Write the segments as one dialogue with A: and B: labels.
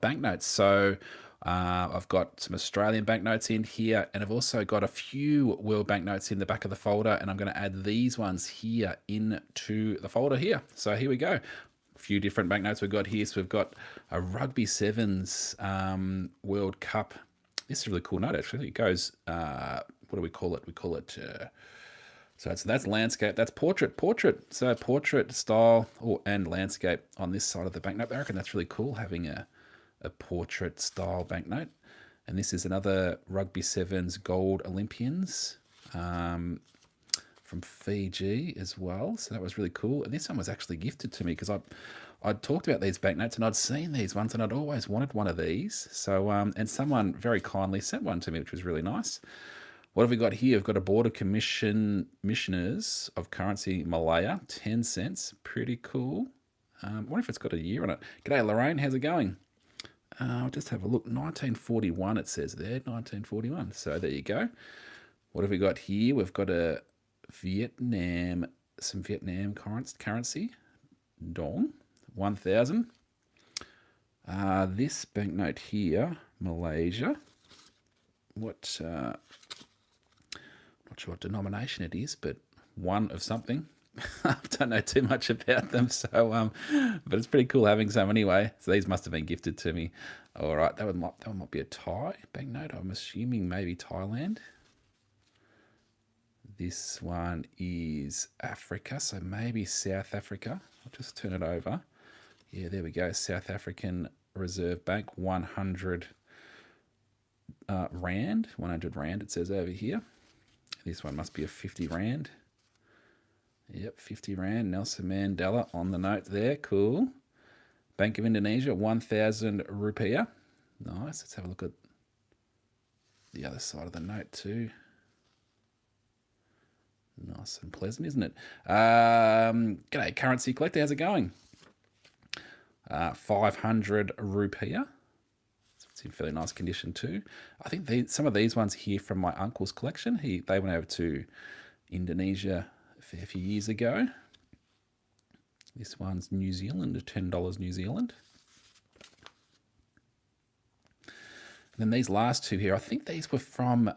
A: banknotes. So I've got some Australian banknotes in here, and I've also got a few world banknotes in the back of the folder, and I'm going to add these ones here into the folder here. So here we go. A few different banknotes we've got here. So we've got a Rugby Sevens World Cup. This is a really cool note, actually. It goes, what do we call it? We call it... so that's landscape, that's portrait. So portrait style and landscape on this side of the banknote. I reckon that's really cool, having a portrait style banknote. And this is another Rugby Sevens Gold Olympians from Fiji as well. So that was really cool. And this one was actually gifted to me because I'd talked about these banknotes and I'd seen these ones and I'd always wanted one of these. So, and someone very kindly sent one to me, which was really nice. What have we got here? We've got a Border Commissioners of Currency Malaya, 10 cents. Pretty cool. I wonder if it's got a year on it. G'day, Lorraine. How's it going? I'll just have a look. 1941, it says there. 1941. So there you go. What have we got here? We've got a some Vietnam currency. Dong. 1,000. This banknote here, Malaysia. Not sure what denomination it is, but one of something. I don't know too much about them, so but it's pretty cool having some anyway. So these must have been gifted to me. All right, that one might be a Thai banknote. I'm assuming maybe Thailand. This one is Africa, so maybe South Africa. I'll just turn it over. Yeah, there we go. South African Reserve Bank, 100 Rand. 100 Rand, it says over here. This one must be a 50 Rand. Yep, 50 Rand. Nelson Mandela on the note there. Cool. Bank of Indonesia, 1,000 rupiah. Nice. Let's have a look at the other side of the note too. Nice and pleasant, isn't it? G'day, Currency Collector. How's it going? 500 rupiah. It's in fairly nice condition too. I think some of these ones here from my uncle's collection. They went over to Indonesia a fair few years ago. This one's New Zealand, $10 New Zealand. And then these last two here, I think these were from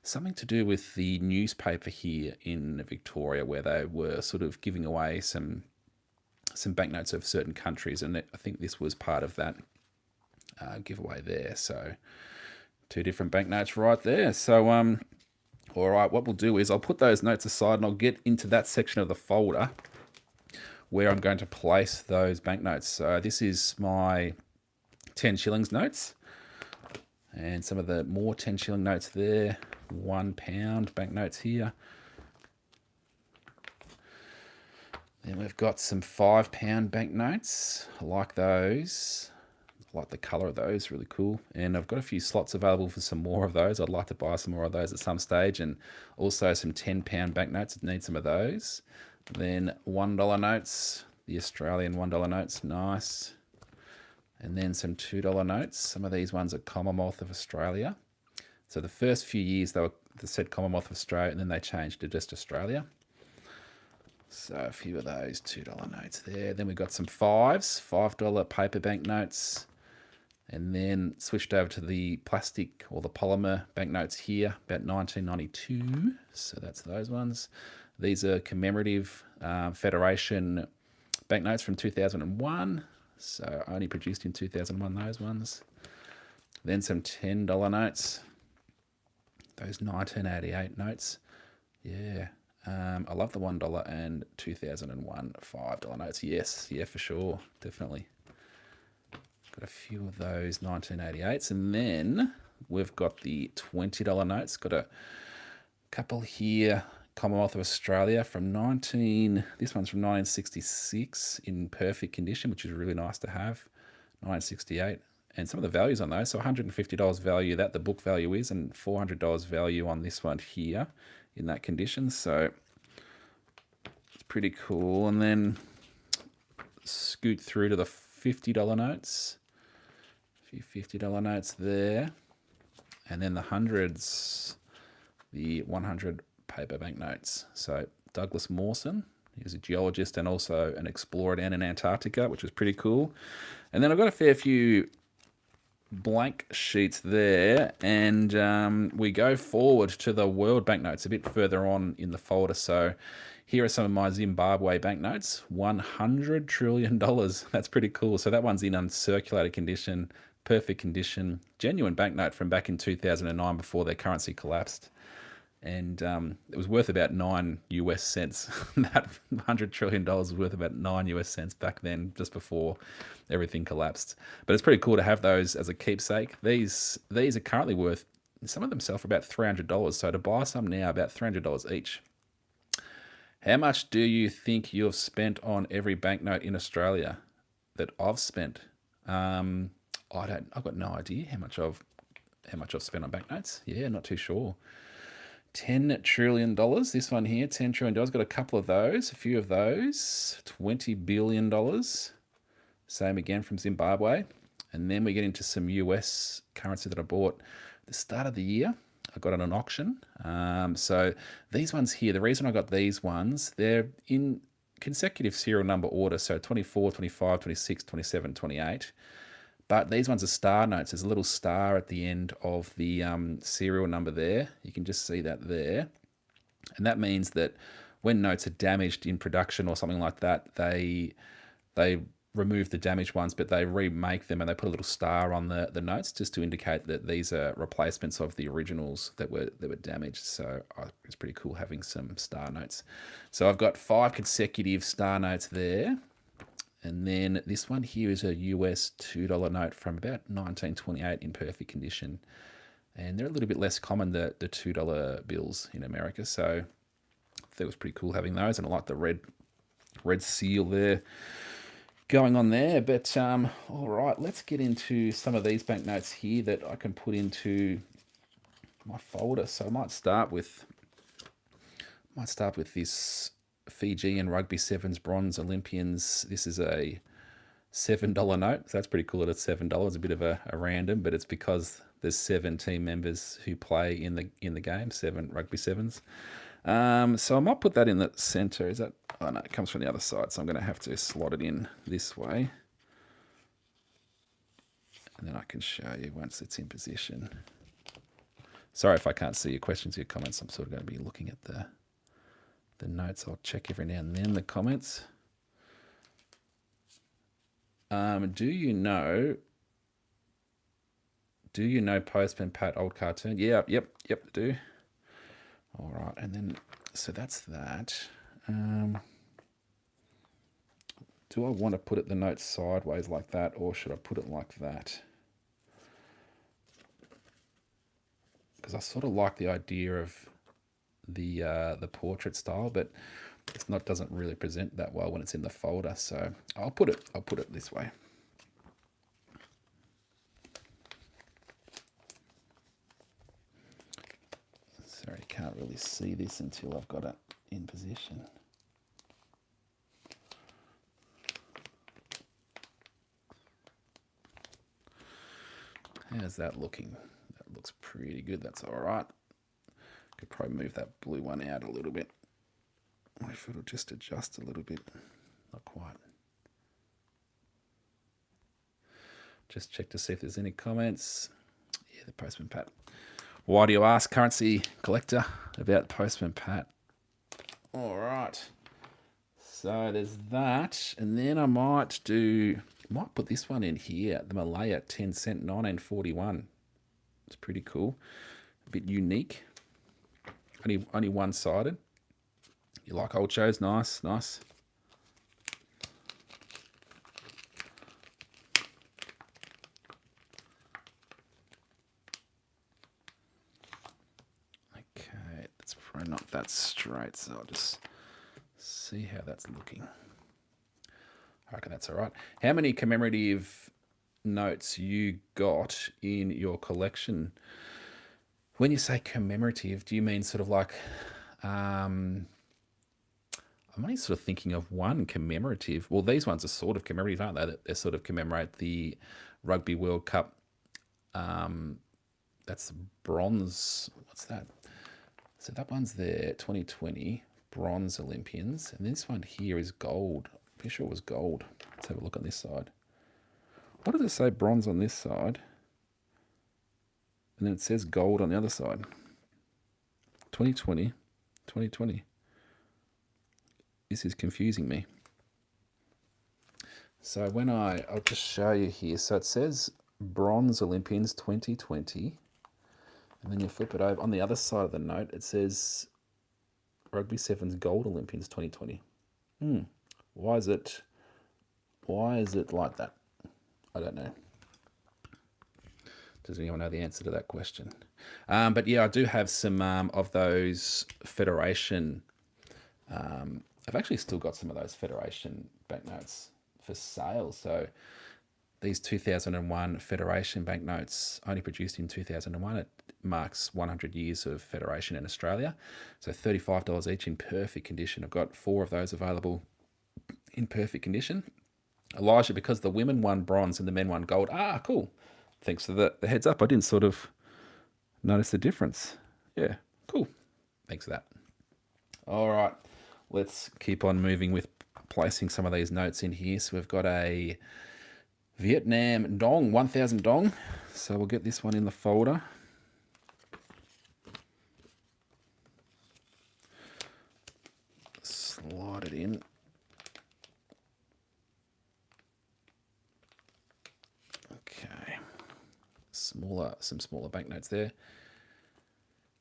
A: something to do with the newspaper here in Victoria, where they were sort of giving away some banknotes of certain countries, and I think this was part of that giveaway there. So two different banknotes right there. So all right, what we'll do is I'll put those notes aside and I'll get into that section of the folder where I'm going to place those banknotes. So this is my 10 shillings notes and some of the more 10 shilling notes there, £1 banknotes here. Then we've got some £5 banknotes. I like those. I like the colour of those, really cool. And I've got a few slots available for some more of those. I'd like to buy some more of those at some stage. And also some £10 banknotes. I need some of those. Then $1 notes, the Australian $1 notes, nice. And then some $2 notes. Some of these ones are Commonwealth of Australia. So the first few years they said Commonwealth of Australia, and then they changed to just Australia. So a few of those $2 notes there. Then we've got some $5 paper banknotes. And then switched over to the plastic or the polymer banknotes here, about 1992. So that's those ones. These are commemorative Federation banknotes from 2001. So only produced in 2001, those ones. Then some $10 notes. Those 1988 notes. Yeah. I love the $1 and 2001 $5 notes. Yes, yeah, for sure. Definitely. Got a few of those 1988s. And then we've got the $20 notes. Got a couple here. Commonwealth of Australia from this one's from 1966 in perfect condition, which is really nice to have. 1968. And some of the values on those. So $150 value that the book value is, and $400 value on this one here in that condition. So it's pretty cool. And then scoot through to the $50 notes. A few $50 notes there. And then the hundreds, the 100 paper banknotes. So Douglas Mawson He was a geologist and also an explorer down in Antarctica, which was pretty cool. And then I've got a fair few blank sheets there, and we go forward to the world banknotes a bit further on in the folder. So here are some of my Zimbabwe banknotes. $100 trillion. That's pretty cool. So that one's in uncirculated condition, perfect condition, genuine banknote from back in 2009 before their currency collapsed. And it was worth about 9 US cents. That $100 trillion was worth about 9 US cents back then, just before everything collapsed. But it's pretty cool to have those as a keepsake. These are currently worth, some of them sell for about $300. So to buy some now, about $300 each. How much do you think you've spent on every banknote in Australia that I've spent? I've got no idea how much I've spent on banknotes. Yeah, not too sure. $10 trillion. This one here, $10 trillion. Got a couple of those, a few of those. $20 billion. Same again from Zimbabwe. And then we get into some US currency that I bought at the start of the year. I got it on an auction. So these ones here, the reason I got these ones, they're in consecutive serial number order. So 24, 25, 26, 27, 28. But these ones are star notes. There's a little star at the end of the serial number there. You can just see that there. And that means that when notes are damaged in production or something like that, they remove the damaged ones, but they remake them and they put a little star on the notes just to indicate that these are replacements of the originals that were damaged. So it's pretty cool having some star notes. So I've got 5 consecutive star notes there. And then this one here is a US $2 note from about 1928 in perfect condition. And they're a little bit less common, the $2 bills in America. So that was pretty cool having those. And I like the red seal there going on there. But all right, let's get into some of these banknotes here that I can put into my folder. So I might start with this Fijian Rugby Sevens Bronze Olympians. This is a $7 note. So that's pretty cool that it's $7. A bit of a random, but it's because there's 7 team members who play in the game, 7 rugby sevens. So I might put that in the center. Is that? Oh no, it comes from the other side, so I'm going to have to slot it in this way, and then I can show you once it's in position. Sorry if I can't see your questions, your comments. I'm sort of going to be looking at the notes. I'll check every now and then the comments. Do you know Postman Pat old cartoon? Yeah, yep, I do. All right, and then so that's that. Do I want to put the note sideways like that, or should I put it like that? Because I sort of like the idea of the portrait style, but doesn't really present that well when it's in the folder. So I'll put it this way. Sorry, you can't really see this until I've got it in position. How's that looking? That looks pretty good. That's all right. Could probably move that blue one out a little bit. If it'll just adjust a little bit. Not quite. Just check to see if there's any comments. Yeah, the Postman Pat. Why do you ask, currency collector, about Postman Pat? All right. So there's that. And then I might put this one in here. The Malaya 10 cent 1941. It's pretty cool. A bit unique. Only one-sided. You like old shows? Nice. Okay, it's probably not that straight, so I'll just see how that's looking. I reckon that's all right. How many commemorative notes you got in your collection? When you say commemorative, do you mean sort of like, I'm only sort of thinking of one commemorative. Well, these ones are sort of commemorative, aren't they? They sort of commemorate the Rugby World Cup. That's bronze. What's that? So that one's there, 2020. bronze Olympians. And this one here is gold. I'm pretty sure it was gold. Let's have a look on this side. What does it say bronze on this side? And then it says gold on the other side. 2020. 2020. This is confusing me. So when I'll just show you here. So it says bronze Olympians 2020. And then you flip it over. On the other side of the note, it says Rugby Sevens Gold Olympians 2020. Why is it like that? I don't know. Does anyone know the answer to that question? But yeah, I do have some of those Federation. I've actually still got some of those Federation banknotes for sale. So these 2001 Federation banknotes, only produced in 2001. It marks 100 years of Federation in Australia. So $35 each in perfect condition. I've got 4 of those available in perfect condition. Elijah, because the women won bronze and the men won gold. Ah, cool. Thanks for the heads up. I didn't sort of notice the difference. Yeah, cool. Thanks for that. All right, let's keep on moving with placing some of these notes in here. So we've got a Vietnam dong, 1,000 dong. So we'll get this one in the folder. Slide it in. Okay. Some smaller banknotes there.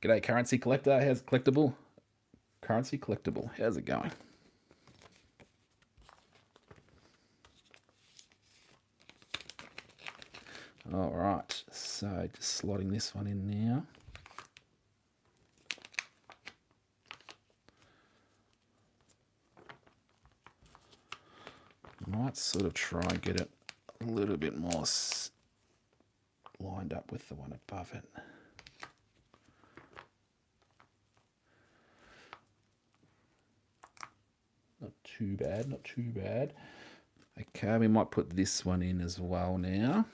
A: G'day, currency collector. How's it collectible? Currency collectible. How's it going? All right. So just slotting this one in now. Might sort of try and get it a little bit more lined up with the one above it. Not too bad, not too bad. Okay, we might put this one in as well now.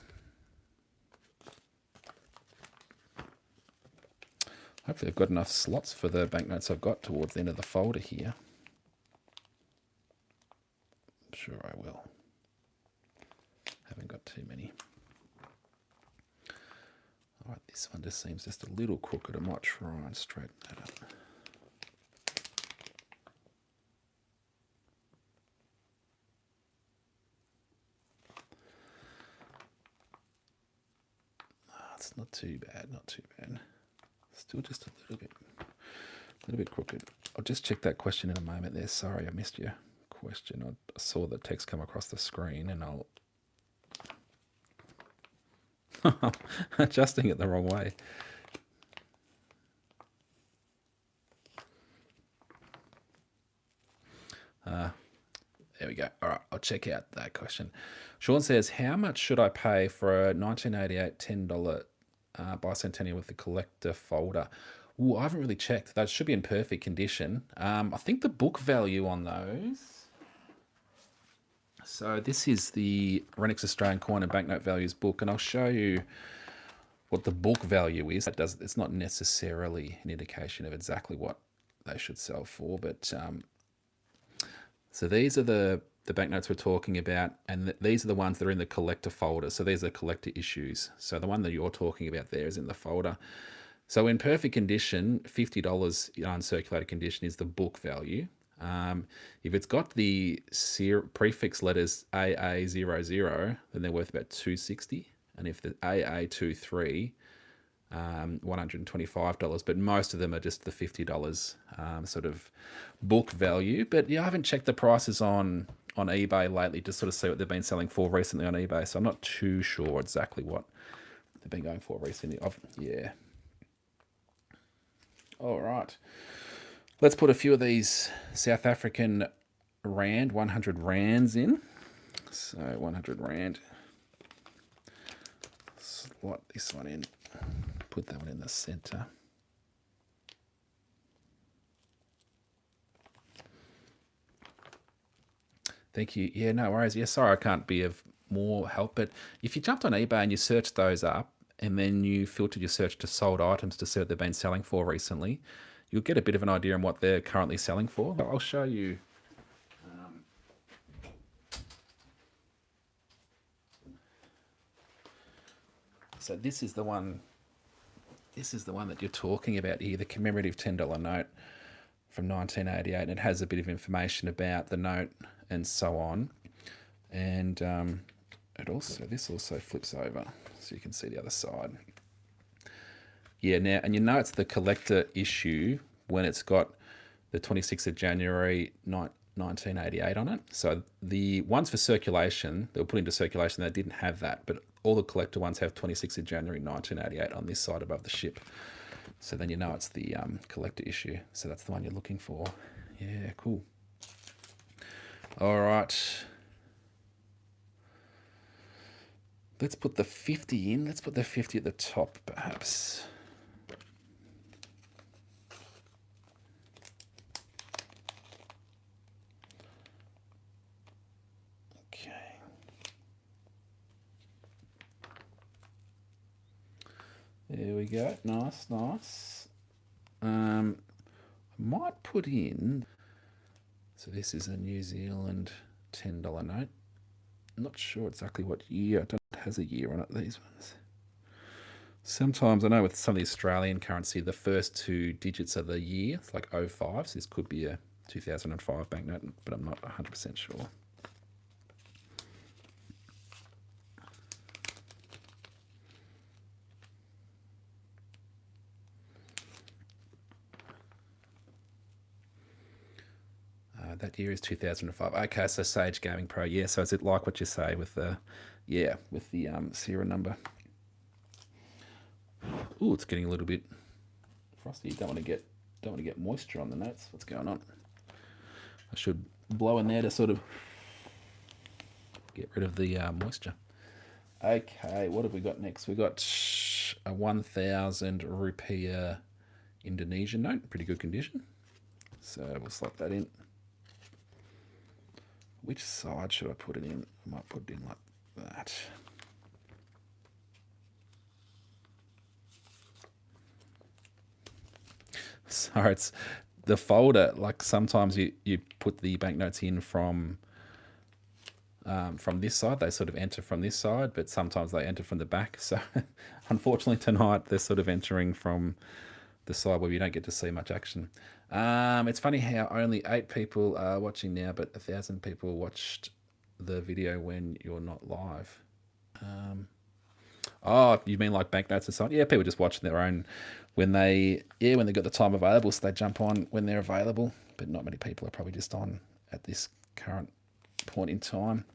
A: Hopefully I've got enough slots for the banknotes I've got towards the end of the folder here. I'm sure I will. Haven't got too many. All right, this one just seems just a little crooked. I might try and straighten that up. It's not too bad, not too bad. Still just a little bit crooked. I'll just check that question in a moment there. Sorry, I missed your question. I saw the text come across the screen and I'll adjusting it the wrong way. There we go. All right, I'll check out that question. Sean says, how much should I pay for a 1988 $10 bicentennial with the collector folder? Ooh, I haven't really checked. Those should be in perfect condition. I think the book value on those. So this is the Renix Australian Coin and Banknote Values book, and I'll show you what the book value is. It's not necessarily an indication of exactly what they should sell for, but so these are the banknotes we're talking about, and these are the ones that are in the collector folder. So these are collector issues. So the one that you're talking about there is in the folder. So in perfect condition, $50 in uncirculated condition is the book value. If it's got the prefix letters AA00, then they're worth about $260. And if the AA23, $125, but most of them are just the $50 sort of book value. But yeah, I haven't checked the prices on eBay lately to sort of see what they've been selling for recently on eBay. So I'm not too sure exactly what they've been going for recently. Yeah. All right. Let's put a few of these South African Rand, 100 Rands in. So 100 Rand. Slot this one in. Put that one in the center. Thank you. Yeah, no worries. Yeah, sorry I can't be of more help, but if you jumped on eBay and you searched those up and then you filtered your search to sold items to see what they've been selling for recently, you'll get a bit of an idea on what they're currently selling for. I'll show you. So this is the one. This is the one that you're talking about here, the commemorative $10 note from 1988, and it has a bit of information about the note and so on. And this also flips over, so you can see the other side. Yeah, now, and you know it's the collector issue when it's got the 26th of January 1988 on it. So the ones for circulation, they were put into circulation, they didn't have that, but all the collector ones have 26th of January 1988 on this side above the ship. So then you know it's the collector issue. So that's the one you're looking for. Yeah, cool. All right. Let's put the 50 in. Let's put the 50 at the top, perhaps. Okay. There we go. Nice, nice. I might put in, so this is a New Zealand $10 note. I'm not sure exactly what year. I don't know if it has a year on it, these ones. Sometimes, I know with some of the Australian currency, the first two digits of the year, it's like 05, so this could be a 2005 banknote, but I'm not 100% sure. That year is 2005. Okay, so Sage Gaming Pro. Yeah, so is it like what you say with the, with the serial number? Ooh, it's getting a little bit frosty. Don't want to get moisture on the notes. What's going on? I should blow in there to sort of get rid of the moisture. Okay, what have we got next? We got a 1,000 rupiah Indonesian note, pretty good condition. So we'll slot that in. Which side should I put it in? I might put it in like that. So it's the folder, like sometimes you put the banknotes in from this side, they sort of enter from this side, but sometimes they enter from the back. So unfortunately tonight they're sort of entering from the side where you don't get to see much action. It's funny how only 8 people are watching now, but 1,000 people watched the video when you're not live. Oh, you mean like banknotes and so on? Yeah, people just watching their own when they got the time available, so they jump on when they're available. But not many people are probably just on at this current point in time.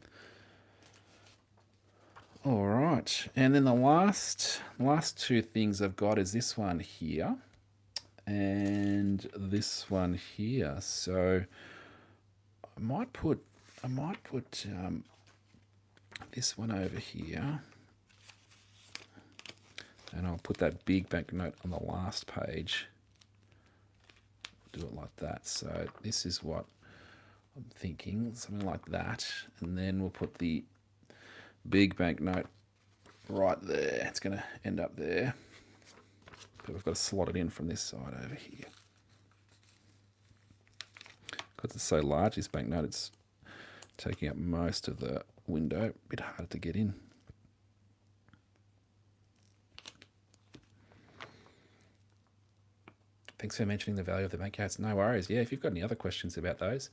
A: All right, and then the last 2 things I've got is this one here and this one here. So I might put this one over here, and I'll put that big banknote on the last page. Do it like that. So this is what I'm thinking, something like that, and then we'll put the big banknote right there. It's going to end up there, but we've got to slot it in from this side over here. Because it's so large, this banknote, it's taking up most of the window. A bit harder to get in. Thanks for mentioning the value of the banknotes. No worries. Yeah, if you've got any other questions about those,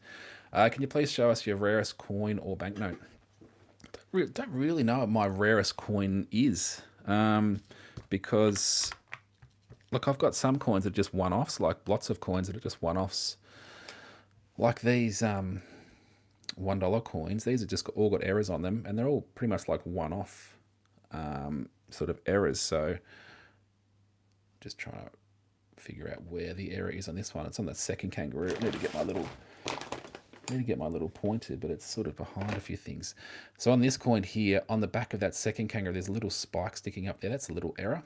A: can you please show us your rarest coin or banknote? Don't really know what my rarest coin is, because look, I've got some coins that are just one-offs, like lots of coins that are just one-offs, like these $1 coins. These are just all got errors on them, and they're all pretty much like one-off sort of errors. So just trying to figure out where the error is on this one. It's on the second kangaroo. I need to get my little pointer, but it's sort of behind a few things. So on this coin here, on the back of that second kangaroo, there's a little spike sticking up there. That's a little error,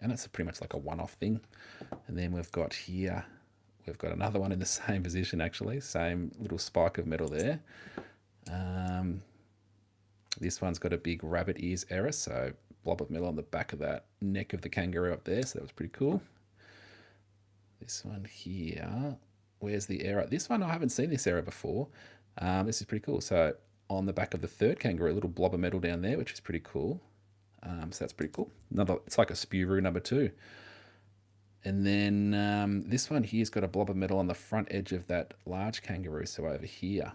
A: and that's pretty much like a one-off thing. And then we've got here, we've got another one in the same position, actually, same little spike of metal there. This one's got a big rabbit ears error, so blob of metal on the back of that neck of the kangaroo up there, so that was pretty cool. This one here. Where's the error? This one, I haven't seen this error before. This is pretty cool. So on the back of the third kangaroo, a little blob of metal down there, which is pretty cool. So that's pretty cool. It's like a Spuroo number 2. And then this one here's got a blob of metal on the front edge of that large kangaroo. So over here.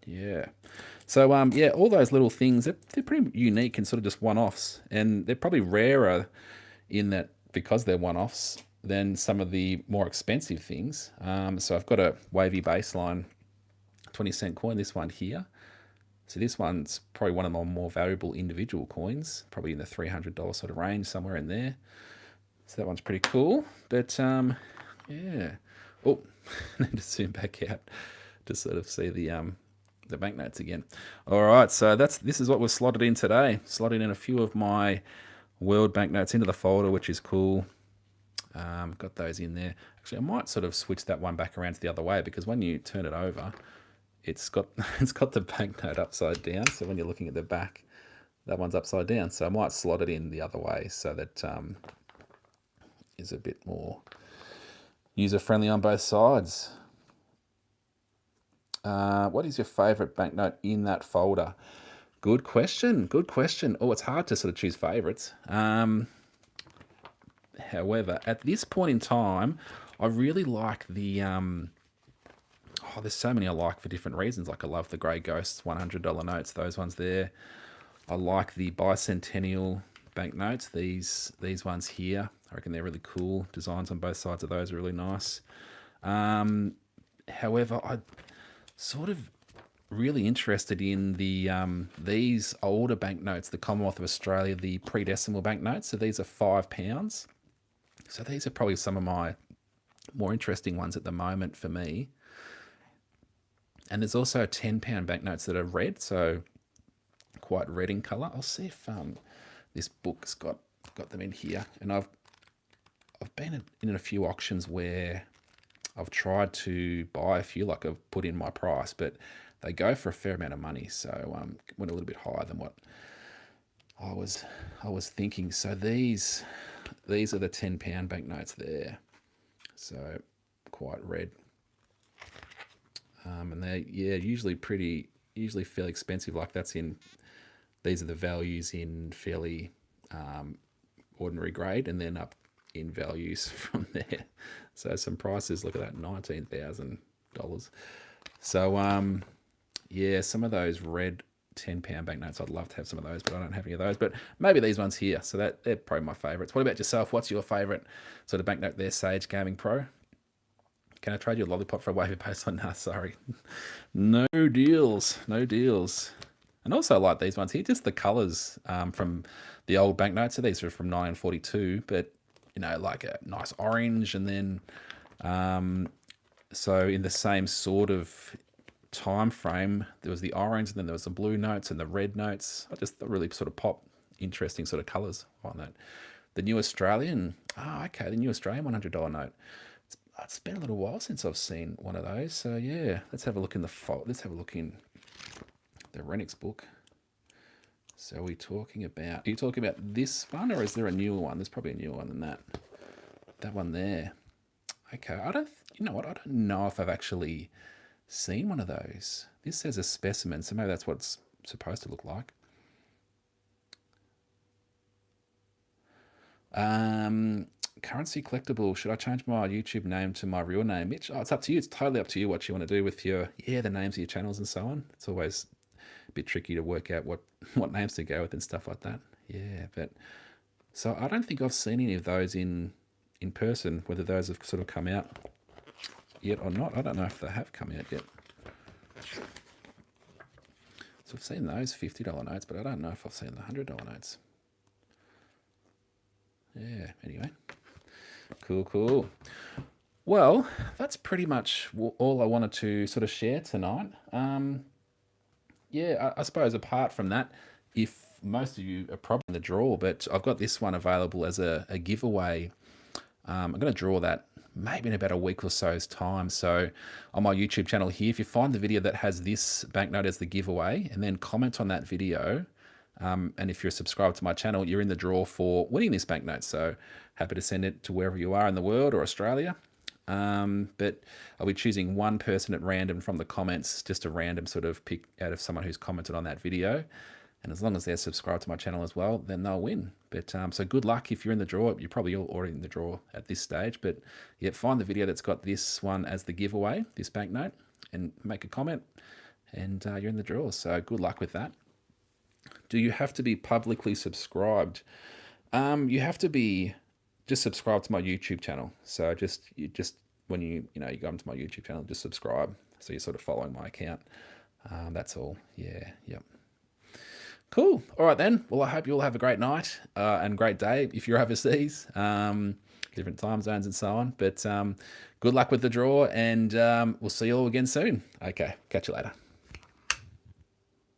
A: Yeah. So yeah, all those little things, they're pretty unique and sort of just one-offs. And they're probably rarer in that because they're one-offs than some of the more expensive things. So I've got a wavy baseline 20-cent coin, this one here. So this one's probably one of my more valuable individual coins, probably in the $300 sort of range, somewhere in there. So that one's pretty cool. But yeah. Oh, I need to zoom back out to sort of see the banknotes again. All right, so this is what was slotted in today. Slotted in a few of my world banknotes into the folder, which is cool. Got those in there. Actually, I might sort of switch that one back around to the other way, because when you turn it over, it's got the banknote upside down. So when you're looking at the back, that one's upside down. So I might slot it in the other way so that is a bit more user-friendly on both sides. What is your favourite banknote in that folder? Good question. Good question. Oh, it's hard to sort of choose favourites. However, at this point in time, I really like the... there's so many I like for different reasons. Like I love the Grey Ghosts $100 notes, those ones there. I like the bicentennial banknotes, these ones here. I reckon they're really cool. Designs on both sides of those are really nice. However, I sort of really interested in the these older banknotes, the Commonwealth of Australia, the pre-decimal banknotes. So these are £5. So these are probably some of my more interesting ones at the moment for me. And there's also £10 banknotes that are red, so quite red in colour. I'll see if this book's got them in here. And I've been in a few auctions where I've tried to buy a few, like I've put in my price, but they go for a fair amount of money. So went a little bit higher than what I was thinking. So these are the £10 banknotes there. So quite red. And they're usually fairly expensive. Like these are the values in fairly ordinary grade, and then up in values from there. So some prices, look at that, $19,000. So some of those red £10 banknotes, I'd love to have some of those, but I don't have any of those. But maybe these ones here. So they're probably my favourites. What about yourself? What's your favourite sort of banknote there, Sage Gaming Pro? Can I trade you a lollipop for a wavy baseline? Nah, sorry. No deals. No deals. And also I like these ones here, just the colours from the old banknotes. So these are from 1942, but, like a nice orange. And then, so in the same sort of time frame, there was the orange, and then there was the blue notes and the red notes. I just really sort of pop interesting sort of colours on that. The New Australian, the New Australian $100 note. It's been a little while since I've seen one of those. So yeah, let's have a look in let's have a look in the Renix book. So are you talking about this one, or is there a newer one? There's probably a newer one than that. That one there. Okay, I don't know if I've actually seen one of those. This says a specimen, so maybe that's what it's supposed to look like. Currency collectible. Should I change my YouTube name to my real name, Mitch? Oh, it's up to you. It's totally up to you what you want to do with the names of your channels and so on. It's always a bit tricky to work out what names to go with and stuff like that. Yeah, but so I don't think I've seen any of those in person, whether those have sort of come out yet or not. I don't know if they have come out yet. So I've seen those $50 notes, but I don't know if I've seen the $100 notes. Yeah, anyway. Cool. Well, that's pretty much all I wanted to sort of share tonight. I suppose apart from that, if most of you are probably in the draw, but I've got this one available as a giveaway. I'm going to draw that maybe in about a week or so's time. So on my YouTube channel here, if you find the video that has this banknote as the giveaway and then comment on that video, and if you're subscribed to my channel, you're in the draw for winning this banknote. So happy to send it to wherever you are in the world or Australia. But I'll be choosing one person at random from the comments, just a random sort of pick out of someone who's commented on that video. And as long as they're subscribed to my channel as well, then they'll win. But so good luck if you're in the draw. You're probably all already in the draw at this stage. But yeah, find the video that's got this one as the giveaway, this banknote, and make a comment, and you're in the draw. So good luck with that. Do you have to be publicly subscribed? You have to be just subscribe to my YouTube channel. So just when you go into my YouTube channel, just subscribe. So you're sort of following my account. That's all. Yeah. Yep. Cool. All right then. Well, I hope you all have a great night and great day if you're overseas, different time zones and so on. But good luck with the draw, and we'll see you all again soon. Okay. Catch you later.